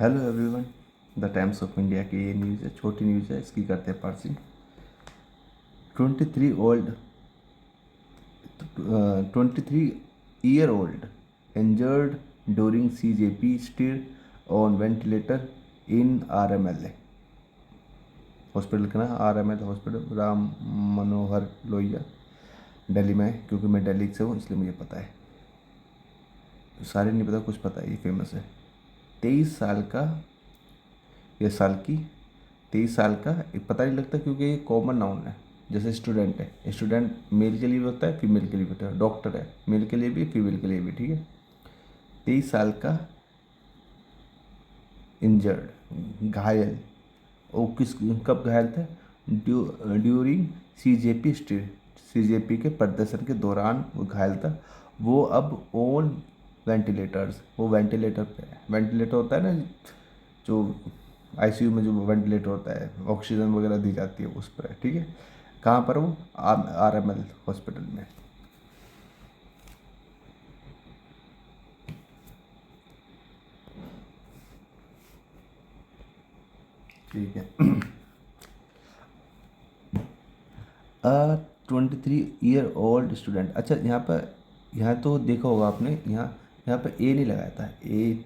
Hello everyone. The times of India की ये news है, छोटी न्यूज़ है, इसकी करते हैं parsing. 23 old 23-year-old injured during CJP still on ventilator in RML hospital का ना, RML हॉस्पिटल, राम मनोहर लोहिया, दिल्ली में है। क्योंकि मैं दिल्ली से हूँ इसलिए मुझे पता है, सारे नहीं पता, कुछ पता है, ये फेमस है। 23 साल का या साल की 23 साल का पता नहीं लगता क्योंकि ये कॉमन नाउन है। जैसे स्टूडेंट है, स्टूडेंट मेल के लिए भी होता है, फीमेल के लिए भी होता है। डॉक्टर है, मेल के लिए भी, फीमेल के लिए भी, ठीक है। 23 साल का इंजर्ड, घायल। वो किस कब घायल था? ड्यूरिंग सीजेपी स्ट्रीट, सीजेपी के प्रदर्शन के दौरान वो घायल था। वो अब ऑन वेंटिलेटर्स, वो वेंटिलेटर पे है। वेंटिलेटर होता है ना, जो आईसीयू में जो वेंटिलेटर होता है, ऑक्सीजन वगैरह दी जाती है, उस पर है, ठीक है। कहाँ पर? वो RML हॉस्पिटल में। ठीक है। 23-year-old student. अच्छा, यहाँ तो देखा होगा आपने, यहाँ यहाँ पर ए नहीं लगाया था।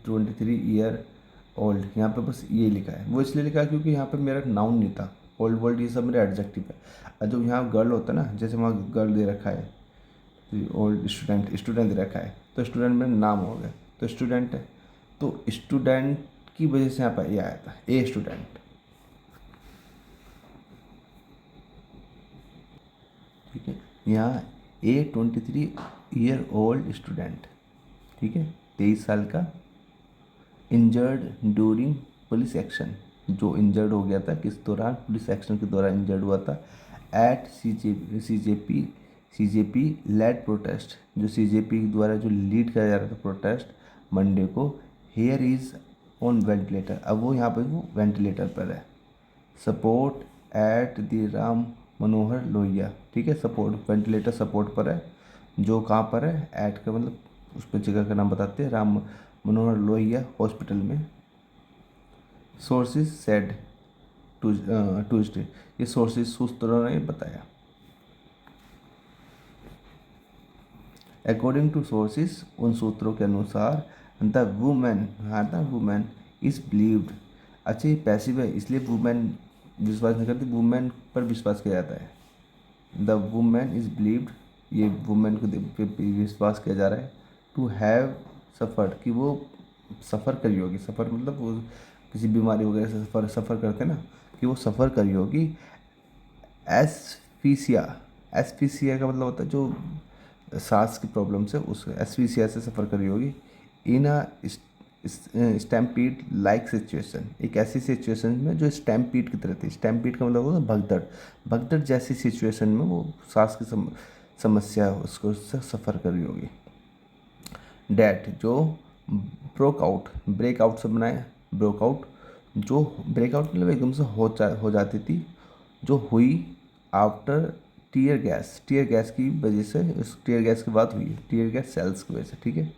23 year-old, यहाँ पे बस ये लिखा है। वो इसलिए लिखा है क्योंकि यहाँ पे मेरा नाउन नहीं था। ओल्ड वर्ल्ड ये सब मेरा एडजेक्टिव है। और जो यहाँ गर्ल होता है ना, जैसे वहाँ गर्ल दे रखा है, ओल्ड स्टूडेंट दे रखा है, तो स्टूडेंट में नाम हो गया, तो स्टूडेंट है। तो स्टूडेंट की वजह से यहाँ पर ये आया था, ए स्टूडेंट। ठीक है। यहाँ A23-year-old स्टूडेंट, ठीक है, 23 साल का, इंजर्ड ड्यूरिंग पुलिस एक्शन, जो इंजर्ड हो गया था किस दौरान? पुलिस एक्शन के दौरान इंजर्ड हुआ था। एट सीजेपी लेड प्रोटेस्ट, जो सीजेपी द्वारा जो लीड किया जा रहा था प्रोटेस्ट मंडे को। हेयर इज ऑन वेंटिलेटर, अब वो यहाँ पर वो वेंटिलेटर पर है। Support at the Ram Manohar Lohia, ठीक है, सपोर्ट वेंटिलेटर सपोर्ट पर है। जो कहाँ पर है? एट का मतलब उस पर जगह का नाम बताते हैं, राम मनोहर लोहिया हॉस्पिटल में। सोर्सेज सेड ट्यूजडे, ये सोर्सेज सूत्रों ने बताया। अकॉर्डिंग टू सोर्सेज, उन सूत्रों के अनुसार, द वुमेन, हाँ द वुमेन इज बिलीव्ड। अच्छा, ये पैसिव है इसलिए वुमेन विश्वास नहीं करती, वुमेन पर विश्वास किया जाता है। द वुमेन इज बिलीव्ड, ये वुमेन को पे विश्वास किया जा रहा है। टू हैव सफ़र्ड, कि वो सफ़र करी होगी। सफ़र मतलब वो किसी बीमारी वगैरह से सफ़र करते हैं ना, कि वो सफ़र करी होगी। एसफीसिया, एसफीसिया का मतलब होता है जो सांस की प्रॉब्लम से, उस एसफीसिया से सफ़र करी होगी। इन अ स्टैम्पीड लाइक सिचुएशन, एक ऐसी सिचुएशन में जो स्टैम्पीड की तरह थी। स्टैम्पीड का मतलब होता है भगदड़, भगदड़ जैसी सिचुएशन में वो सांस की समस्या उसको उससे सफ़र करी होगी। डैट, जो ब्रेक आउट से बनाए, ब्रोकआउट, जो ब्रेकआउट मतलब एकदम से हो जाती थी, जो हुई आफ्टर टीयर गैस की वजह से, उस टीयर गैस की बात हुई है, टीयर गैस सेल्स की वजह से, ठीक है।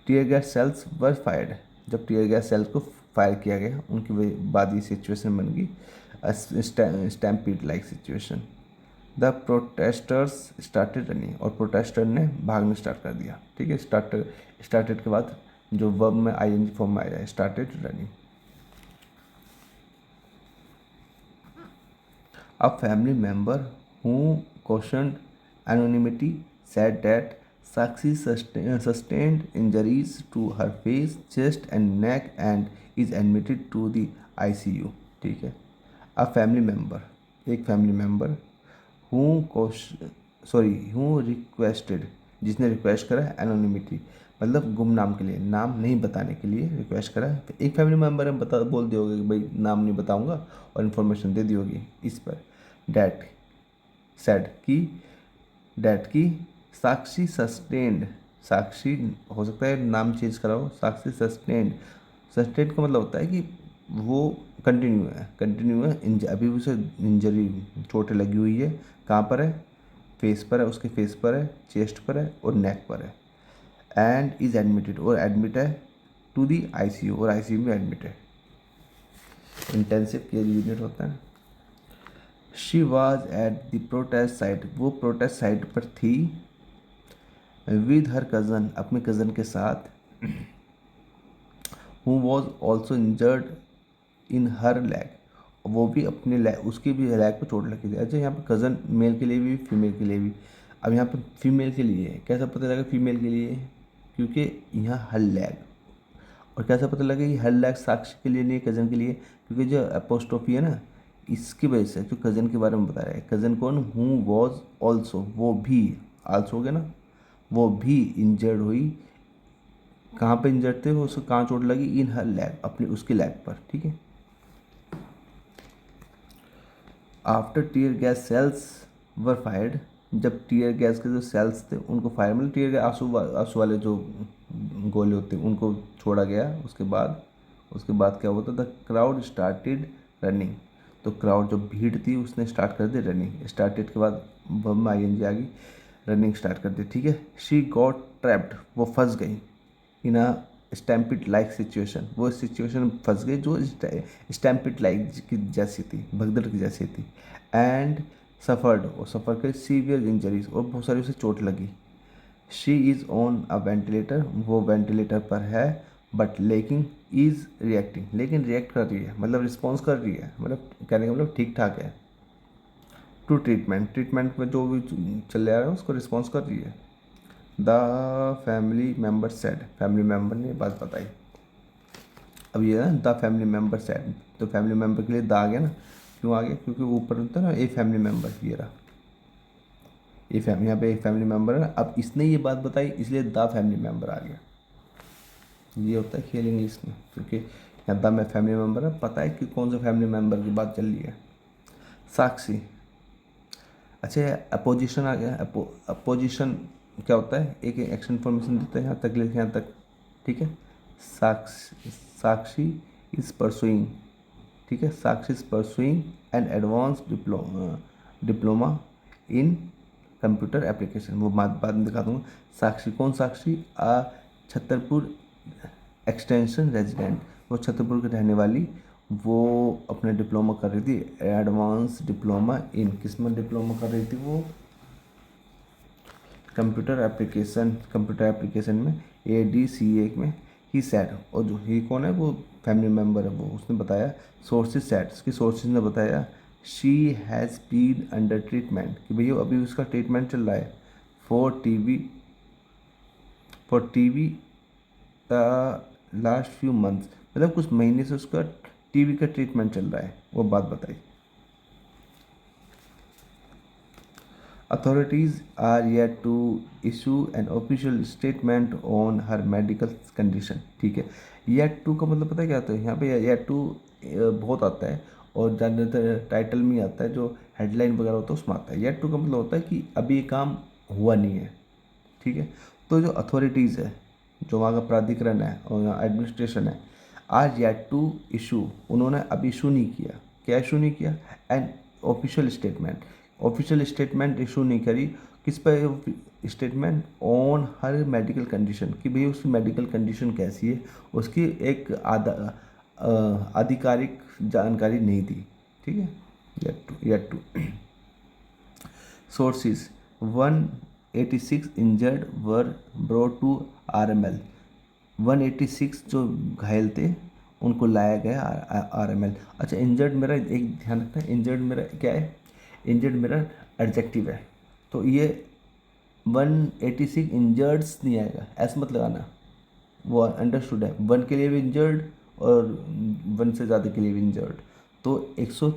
टीयर गैस सेल्स वर फायर्ड, जब टीयर गैस सेल्स को फायर किया गया, उनकी बाद ये सिचुएशन बन गई stampede like situation. The protesters started running, और प्रोटेस्टर ने भागना स्टार्ट कर दिया, ठीक है। स्टार्टेड के बाद जो वर्ब में आईएनजी फॉर्म में आया है, started running. A family member who cautioned anonymity said that Sakshi sustained injuries to her face, chest and neck and is admitted to the ICU, ठीक है। A family member, एक family member, who requested, जिसने request करा anonymity, मतलब गुमनाम के लिए, नाम नहीं बताने के लिए रिक्वेस्ट करा। तो एक फैमिली मेम्बर ने बोल दिया होगा कि भाई नाम नहीं बताऊंगा, और इन्फॉर्मेशन दे दी होगी इस पर। डैट सेड की, डैट की साक्षी सस्टेन्ड, साक्षी हो सकता है नाम चेंज करा हो, साक्षी सस्टेन्ड, सस्टेन्ड का मतलब होता है कि वो कंटिन्यू है अभी उसे इंजरी, चोटें लगी हुई है। कहाँ पर है? फेस पर है, उसके फेस पर है, चेस्ट पर है और नेक पर है। एंड इज एडमिटेड, और एडमिट है टू दी आईसीयू, और आईसीयू में एडमिट है, इंटेंसिव केयर यूनिट होता है। She was at the protest site, वो प्रोटेस्ट साइट पर थी, विद हर कज़न, अपने कज़न के साथ, who was also injured in her leg, वो भी अपने लेग, उसकी भी लेग पर चोट लगी थी। अच्छा, यहाँ पर कज़न मेल के लिए भी फीमेल के लिए भी। अब यहाँ पर फीमेल के लिए है, कैसा पता लगा फीमेल के लिए है? क्योंकि यहाँ हर लेग, और कैसा पता लगा ये हर लेग साक्षी के लिए नहीं है, कज़न के लिए, क्योंकि जो अपोस्ट्रोफी है ना, इसकी वजह से जो कज़न के बारे में बता रहा है। कज़न कौन? हु वॉज ऑल्सो, वो भी, आल्सो हो गया ना, वो भी इंजर्ड हुई। कहाँ पे इंजर्ड थे वो, उसको कहाँ चोट लगी? इन हर लेग, अपनी उसकी लेग पर, ठीक है। आफ्टर टीयर गैस सेल्स वर फायर्ड, जब टीयर गैस के जो सेल्स थे उनको फायर, मतलब टीयर गैस आंसू वाले जो गोले होते हैं उनको छोड़ा गया, उसके बाद क्या हुआ था? द क्राउड स्टार्टेड रनिंग, तो क्राउड जो भीड़ थी उसने स्टार्ट कर दी रनिंग। स्टार्टेड के बाद वर्ब में आईएनजी आ गई, रनिंग स्टार्ट कर दी, ठीक है। शी गॉट ट्रैप्ड, वो फंस गई, इन अ स्टैम्पिड लाइक सिचुएशन, वो सिचुएशन में फंस गई जो स्टैम्पिड लाइक की जैसी थी, भगदड़ की जैसी थी। एंड सफ़र्ड, और सफ़र कर सीवियर इंजरीज, और बहुत सारी उसे चोट लगी। She is on a ventilator, वो वेंटिलेटर पर है, बट लेकिन इज़ रिएक्टिंग, लेकिन रिएक्ट कर रही है, मतलब रिस्पॉन्स कर रही है, मतलब कहने का मतलब ठीक ठाक है। टू ट्रीटमेंट, ट्रीटमेंट में जो भी चल रहा है उसको रिस्पॉन्स कर रही है। The family member said, family member ने बात बताई। अब ये ना द फैमिली मेम्बर सेड, तो फैमिली मेम्बर के लिए द आ गया ना, क्यों आ गया? क्योंकि ऊपर होता है ना ए फैमिली मेम्बर, ये रहा ये फैमिली, यहाँ पे एक फैमिली मेम्बर है ना, अब इसने ये बात बताई इसलिए द फैमिली मेम्बर आ गया। ये होता है खेल इंग्लिश में, क्योंकि यहाँ द में फैमिली मेम्बर है, पता है कि कौन सा फैमिली मेम्बर की बात चल रही है। साक्षी, अच्छा अपोजिशन आ गया। अपोजिशन क्या होता है? एक एक्शन फॉर्मेशन देता है, यहाँ तक लिखे, यहाँ तक, ठीक है। साक्षी इज परसुइंग, ठीक है, Sakshi is pursuing an advance diploma in computer application, वो बाद में दिखा दूंगा। साक्षी कौन? साक्षी छतरपुर एक्सटेंशन रेजिडेंट, वो छतरपुर की रहने वाली, वो अपना डिप्लोमा कर रही थी, एडवांस डिप्लोमा इन, किस में डिप्लोमा कर रही थी वो? कंप्यूटर एप्लीकेशन में, ADCA में। ही सैड, और जो ही कौन है? वो फैमिली मेम्बर है, वो उसने बताया। सोर्सेज सैड, उसकी सोर्सेज ने बताया, she has been under treatment, कि भैया अभी उसका ट्रीटमेंट चल रहा है, for TB last few months, मतलब कुछ महीने से उसका टीबी का ट्रीटमेंट चल रहा है, वो बात बताई। Authorities are yet to issue an official statement on her medical condition, ठीक है। येट टू का मतलब पता है क्या होता है? यहाँ पे येट टू बहुत आता है, और ज़्यादातर टाइटल में ही आता है, जो हेडलाइन वगैरह होता है उसमें आता है। येट टू का मतलब होता है कि अभी ये काम हुआ नहीं है, ठीक है। तो जो अथॉरिटीज़ है, जो वहाँ का प्राधिकरण है और यहाँ एडमिनिस्ट्रेशन है, आर येट टू इशू, उन्होंने अभी इशू नहीं किया, क्या इशू नहीं किया? एन ऑफिशियल स्टेटमेंट इशू नहीं करी, किस पर? Statement on her medical condition, कि भाई उसकी मेडिकल कंडीशन कैसी है, उसकी एक आधिकारिक जानकारी नहीं दी, ठीक है। Yet to sources, 186 injured were brought to RML, 186 जो घायल थे उनको लाया गया RML। अच्छा, इंजर्ड मेरा एक ध्यान रखना है, इंजर्ड मेरा क्या है? इंजर्ड मेरा एडजेक्टिव है, तो ये 186 इंजर्ड्स नहीं आएगा, ऐसा मत लगाना, वो अंडरस्टूड है, 1 के लिए भी इंजर्ड और 1 से ज़्यादा के लिए भी इंजर्ड, तो 100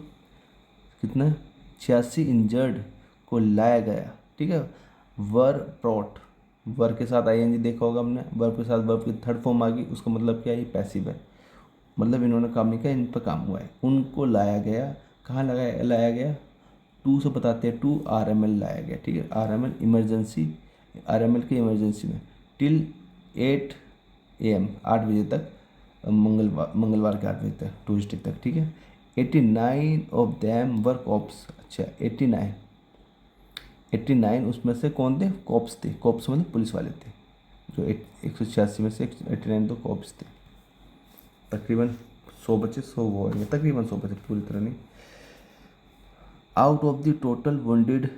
कितना 86 इंजर्ड को लाया गया, ठीक है। वर प्रोट, वर के साथ ING देखा होगा हमने, वर्ब के साथ वर्ब की थर्ड फॉर्म आ गई, उसका मतलब क्या है? ये पैसिव है, मतलब इन्होंने काम नहीं किया, इन पर काम हुआ है, उनको लाया गया। कहाँ लाया गया? टू से बताते हैं, टू RML लाया गया, ठीक है। RML इमरजेंसी, RML की इमरजेंसी में, टिल 8 AM, 8 बजे तक, मंगलवार के 8 बजे तक, ट्यूजडे तक, ठीक है। 89 ऑफ दैम वर कॉप्स, अच्छा 89 उसमें से कौन थे? कॉप्स थे, कॉप्स मतलब पुलिस वाले थे, जो 186 में से 89 तो कॉप्स थे। तकरीबन 100 बचे, 100 वो होंगे, तकरीबन 100 बचे, पूरी तरह नहीं। Out of the total wounded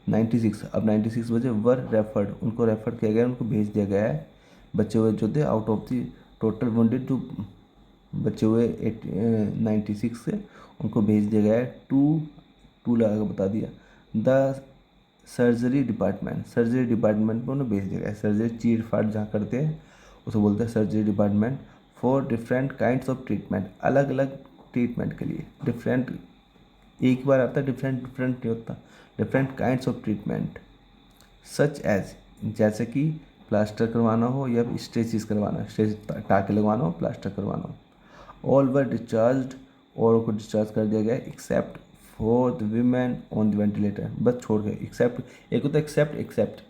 96, अब 96 बचे, वर रेफर्ड, उनको रेफर किया गया, उनको भेज दिया गया है, बचे हुए जो थे out of the total wounded, जो बचे हुए 96 से, उनको भेज दिया गया है टू लगा के बता दिया, the surgery department, surgery department में उन्हें भेज दिया गया है। सर्जरी चीर फाड़ जहाँ करते हैं उसे बोलते हैं surgery department. For different kinds of treatment, अलग अलग ट्रीटमेंट के लिए, डिफरेंट एक बार आता है, डिफरेंट नहीं होता, different kinds of treatment, such as, जैसे कि प्लास्टर करवाना हो या स्टेचिस करवाना, स्टेच टाँके लगवाना हो, प्लास्टर करवाना हो। ऑल वर डिस्चार्ज, और को डिस्चार्ज कर दिया गया except for the women on the ventilator, बस छोड़ गए। एक्सेप्ट, एक होता है एक्सेप्ट,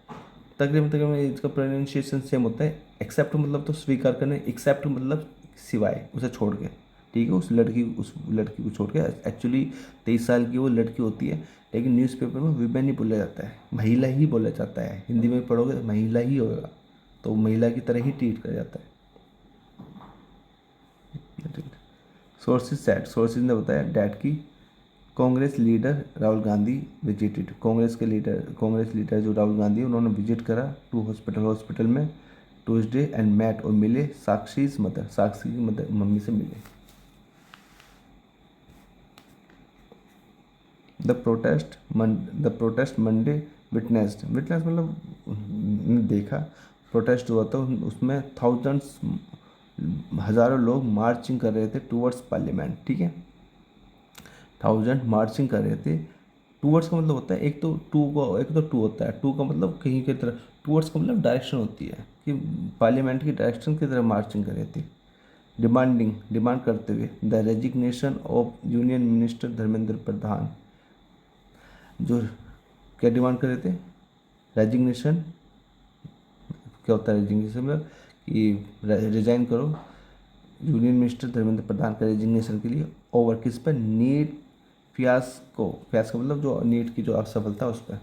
तकरीबन इसका प्रोनाउंसिएशन सेम होता है। एक्सेप्ट मतलब तो स्वीकार करने, एक्सेप्ट मतलब सिवाय, उसे छोड़ के, ठीक है, उस लड़की को छोड़ के। एक्चुअली 23 साल की वो लड़की होती है, लेकिन न्यूज़पेपर में वीमेन ही बोला जाता है, महिला ही बोला जाता है। हिंदी में पढ़ोगे तो महिला ही होगा, तो महिला की तरह ही ट्रीट किया जाता है। सोर्सेज ने बताया डैट की Congress leader Rahul Gandhi visited, Congress leader जो राहुल गांधी है, उन्होंने विजिट करा टू हॉस्पिटल में ट्यूसडे एंड मैट, और मिले साक्षी की मदर मम्मी से मिले। द प्रोटेस्ट मंडे विटनेस मतलब देखा, प्रोटेस्ट हुआ था, उसमें हज़ारों लोग मार्चिंग कर रहे थे टूवर्ड्स पार्लियामेंट, ठीक है, 1000 मार्चिंग कर रहे थे। टूवर्ड्स का मतलब होता है, एक तो टू होता है, टू का मतलब कहीं की तरफ, टूवर्ड्स का मतलब डायरेक्शन होती है कि पार्लियामेंट की डायरेक्शन की तरफ मार्चिंग कर रहे थे। डिमांड करते हुए the resignation of union minister Dharmendra Pradhan, जो क्या डिमांड कर रहे थे, रेजिग्नेशन, क्या होता है रेजिग्नेशन मतलब कि रिजाइन करो, यूनियन मिनिस्टर धर्मेंद्र प्रधान का रेजिग्नेशन के लिए, ओवर किस पर, नीट फियास्को मतलब जो नीट की जो असफलता उस पर।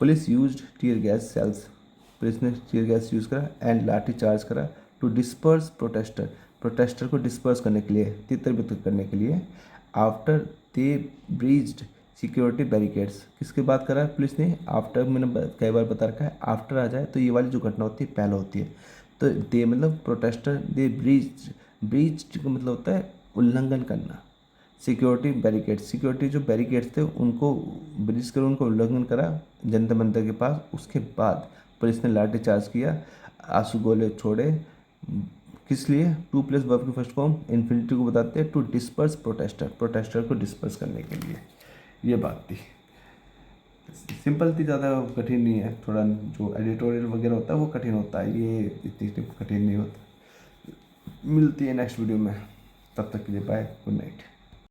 Police used tear gas shells, police ने टीयर गैस यूज़ करा एंड लाठी चार्ज करा टू डिस्पर्स प्रोटेस्टर को डिस्पर्स करने के लिए, तितर बितर करने के लिए। After they breached security barricades, किसके बात करा है पुलिस ने, आफ्टर, मैंने कई बार बता रखा है, आफ्टर आ जाए तो ये वाली जो घटना होती है पहले होती है। तो दे मतलब प्रोटेस्टर, दे ब्रीच्ड का मतलब होता है उल्लंघन करना, सिक्योरिटी जो बैरिकेड्स थे उनको ब्रीच कर, उनको उल्लंघन करा जनता मंदिर के पास। उसके बाद पुलिस ने लाठी चार्ज किया, आंसू गोले छोड़े, किस लिए, 2 + वर्ब की फर्स्ट फॉर्म इन्फिनिटी को बताते हैं, टू डिस्पर्स प्रोटेस्टर को डिस्पर्स करने के लिए। ये बात थी, सिंपल थी, ज़्यादा कठिन नहीं है। थोड़ा जो एडिटोरियल वगैरह होता है वो कठिन होता है, ये इतनी कठिन नहीं होता। मिलती है नेक्स्ट वीडियो में, तब तक के लिए बाय, गुड नाइट।